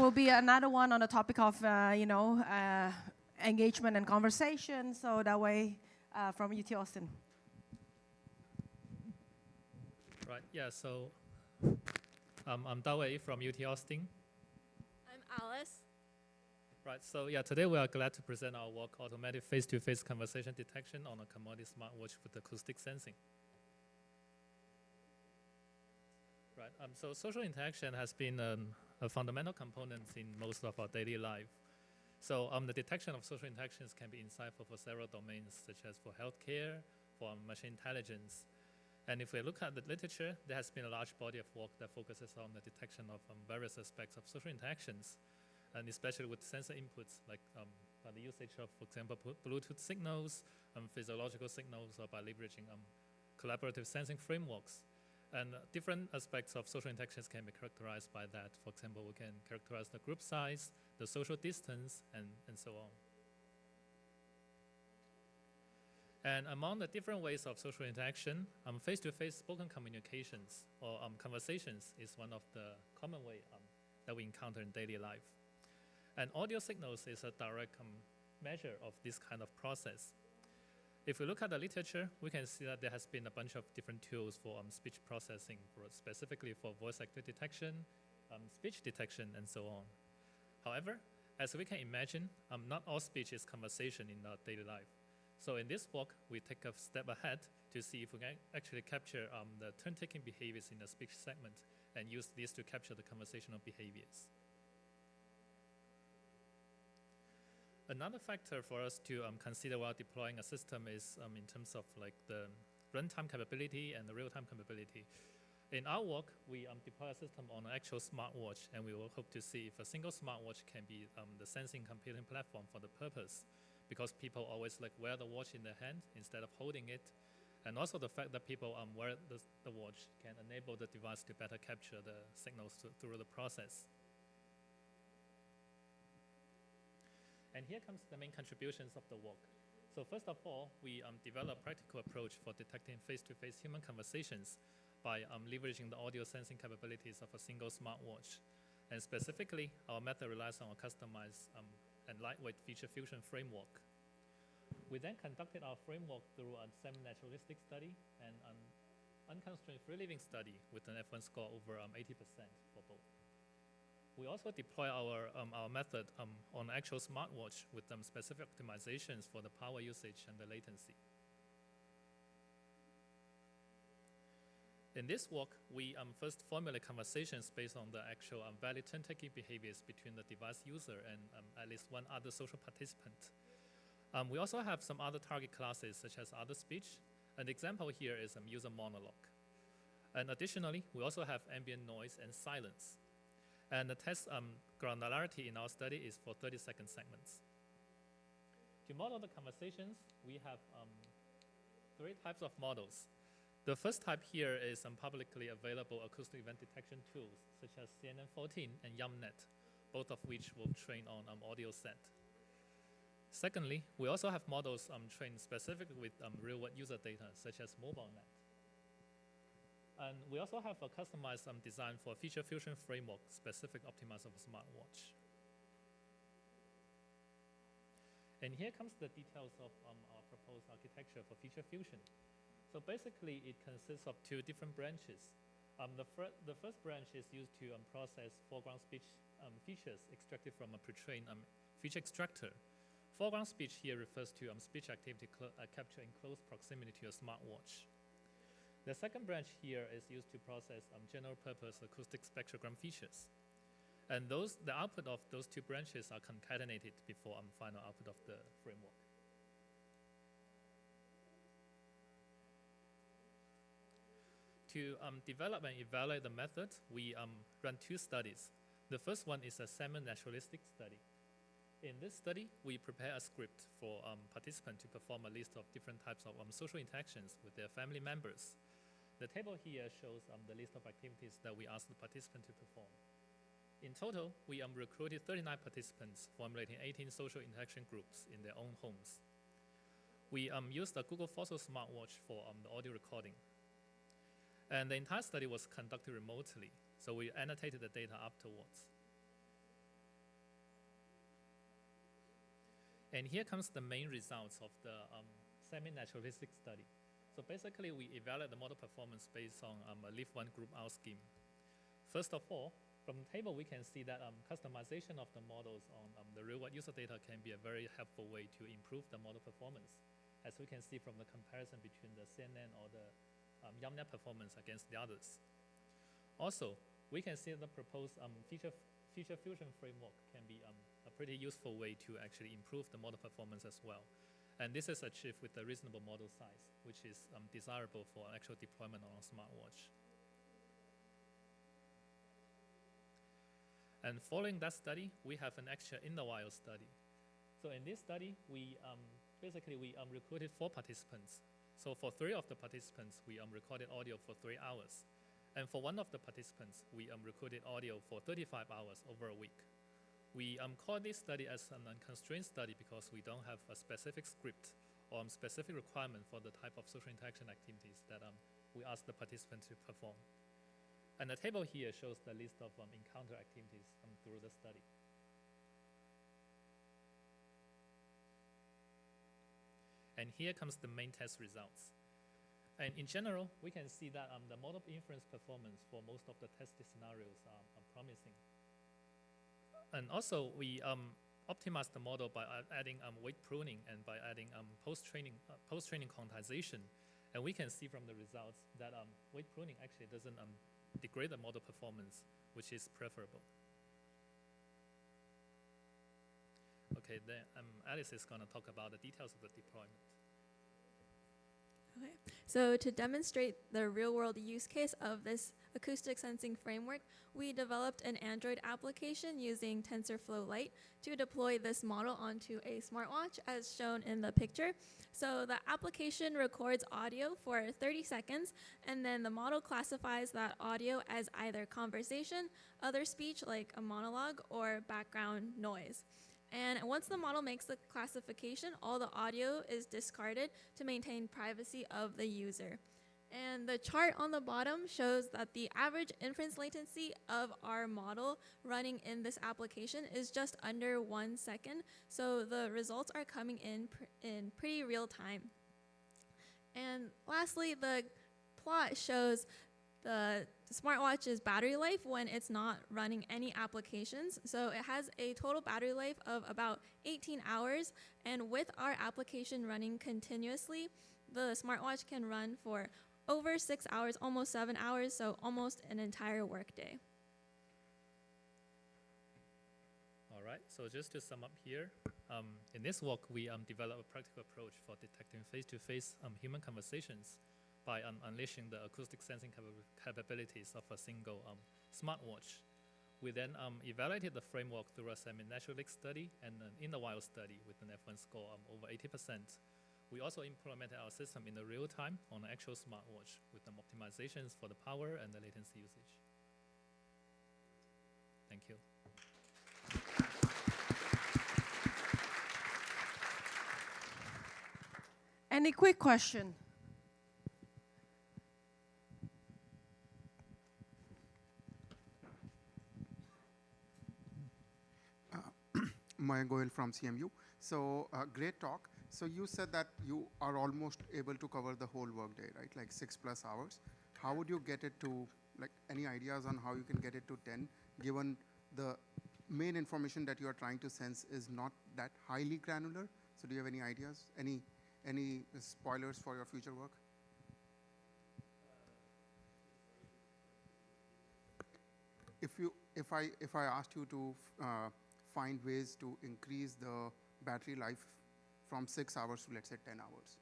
will be another one on the topic of, engagement and conversation. So Dawei from UT Austin. Right, yeah, so I'm Dawei from UT Austin. I'm Alice. Right, so yeah, today we are glad to present our work, Automatic Face-to-Face Conversation Detection on a Commodity Smartwatch with Acoustic Sensing. Right, so social interaction has been a fundamental component in most of our daily life. So the detection of social interactions can be insightful for several domains, such as for healthcare, for machine intelligence. And if we look at the literature, there has been a large body of work that focuses on the detection of various aspects of social interactions, and especially with sensor inputs, like by the usage of, for example, Bluetooth signals, physiological signals, or by leveraging collaborative sensing frameworks. And different aspects of social interactions can be characterized by that. For example, we can characterize the group size, the social distance, and so on. And among the different ways of social interaction, face-to-face spoken communications or conversations is one of the common way that we encounter in daily life. And audio signals is a direct measure of this kind of process. If we look at the literature, we can see that there has been a bunch of different tools for speech processing, specifically for voice actor detection, speech detection, and so on. However, as we can imagine, not all speech is conversation in our daily life. So in this work, we take a step ahead to see if we can actually capture the turn-taking behaviors in the speech segment and use this to capture the conversational behaviors. Another factor for us to consider while deploying a system is in terms of like the runtime capability and the real-time capability. In our work, we deploy a system on an actual smartwatch, and we will hope to see if a single smartwatch can be the sensing computing platform for the purpose, because people always like wear the watch in their hand instead of holding it. And also the fact that people wear the watch can enable the device to better capture the signals through the process. And here comes the main contributions of the work. So first of all, we developed a practical approach for detecting face-to-face human conversations by leveraging the audio sensing capabilities of a single smartwatch. And specifically, our method relies on a customized and lightweight feature fusion framework. We then conducted our framework through a semi-naturalistic study and an unconstrained free living study with an F1 score over 80% for both. We also deploy our method on actual smartwatch with specific optimizations for the power usage and the latency. In this work, we first formulate conversations based on the actual valid turn-taking behaviors between the device user and at least one other social participant. We also have some other target classes, such as other speech. An example here is user monologue. And additionally, we also have ambient noise and silence. And the test granularity in our study is for 30-second segments. To model the conversations, we have 3 types of models. The first type here is some publicly available acoustic event detection tools, such as CNN14 and YumNet, both of which will train on audio set. Secondly, we also have models trained specifically with real-world user data, such as MobileNet. And we also have a customized design for a feature fusion framework, specific optimized of a smartwatch. And here comes the details of our proposed architecture for feature fusion. So basically, it consists of 2 different branches. The first branch is used to process foreground speech features extracted from a pre-trained feature extractor. Foreground speech here refers to speech activity captured in close proximity to a smartwatch. The second branch here is used to process general-purpose acoustic spectrogram features. And the output of those 2 branches are concatenated before final output of the framework. To develop and evaluate the method, we run 2 studies. The first one is a semi-naturalistic study. In this study, we prepare a script for participants to perform a list of different types of social interactions with their family members. The table here shows the list of activities that we asked the participant to perform. In total, we recruited 39 participants, formulating 18 social interaction groups in their own homes. We used a Google Fossil smartwatch for the audio recording. And the entire study was conducted remotely, so we annotated the data afterwards. And here comes the main results of the semi-naturalistic study. So basically, we evaluate the model performance based on a leave one group out scheme. First of all, from the table, we can see that customization of the models on the real-world user data can be a very helpful way to improve the model performance, as we can see from the comparison between the CNN or the YumNet performance against the others. Also, we can see the proposed feature fusion framework can be a pretty useful way to actually improve the model performance as well. And this is achieved with a reasonable model size, which is desirable for actual deployment on a smartwatch. And following that study, we have an extra in-the-wild study. So in this study, we basically recruited 4 participants. So for 3 of the participants, we recorded audio for 3 hours. And for 1 of the participants, we recorded audio for 35 hours over a week. We call this study as an unconstrained study because we don't have a specific script or specific requirement for the type of social interaction activities that we ask the participants to perform. And the table here shows the list of encounter activities through the study. And here comes the main test results. And in general, we can see that the model inference performance for most of the tested scenarios are promising. And also, we optimized the model by adding weight pruning and by adding post-training quantization. And we can see from the results that weight pruning actually doesn't degrade the model performance, which is preferable. Okay, then Alice is going to talk about the details of the deployment. Okay, so to demonstrate the real-world use case of this acoustic sensing framework, we developed an Android application using TensorFlow Lite to deploy this model onto a smartwatch, as shown in the picture. So the application records audio for 30 seconds, and then the model classifies that audio as either conversation, other speech like a monologue, or background noise. And once the model makes the classification, all the audio is discarded to maintain privacy of the user. And the chart on the bottom shows that the average inference latency of our model running in this application is just under 1 second. So the results are coming in pretty real time. And lastly, the plot shows the smartwatch's battery life when it's not running any applications. So it has a total battery life of about 18 hours. And with our application running continuously, the smartwatch can run for over 6 hours, almost 7 hours, so almost an entire workday. All right, so just to sum up here, in this walk, we developed a practical approach for detecting face-to-face human conversations by unleashing the acoustic sensing capabilities of a single smartwatch. We then evaluated the framework through a semi-naturalistic study and an in-the-wild study with an F1 score of over 80%. We also implemented our system in the real time on an actual smartwatch with some optimizations for the power and the latency usage. Thank you. Any quick question? Maya Goel from CMU. So great talk. So you said that you are almost able to cover the whole workday, right? Like 6+ hours. How would you get it to, like, any ideas on how you can get it to 10, given the main information that you are trying to sense is not that highly granular? So do you have any ideas? Any spoilers for your future work? If I asked you to find ways to increase the battery life from 6 hours to, let's say, 10 hours,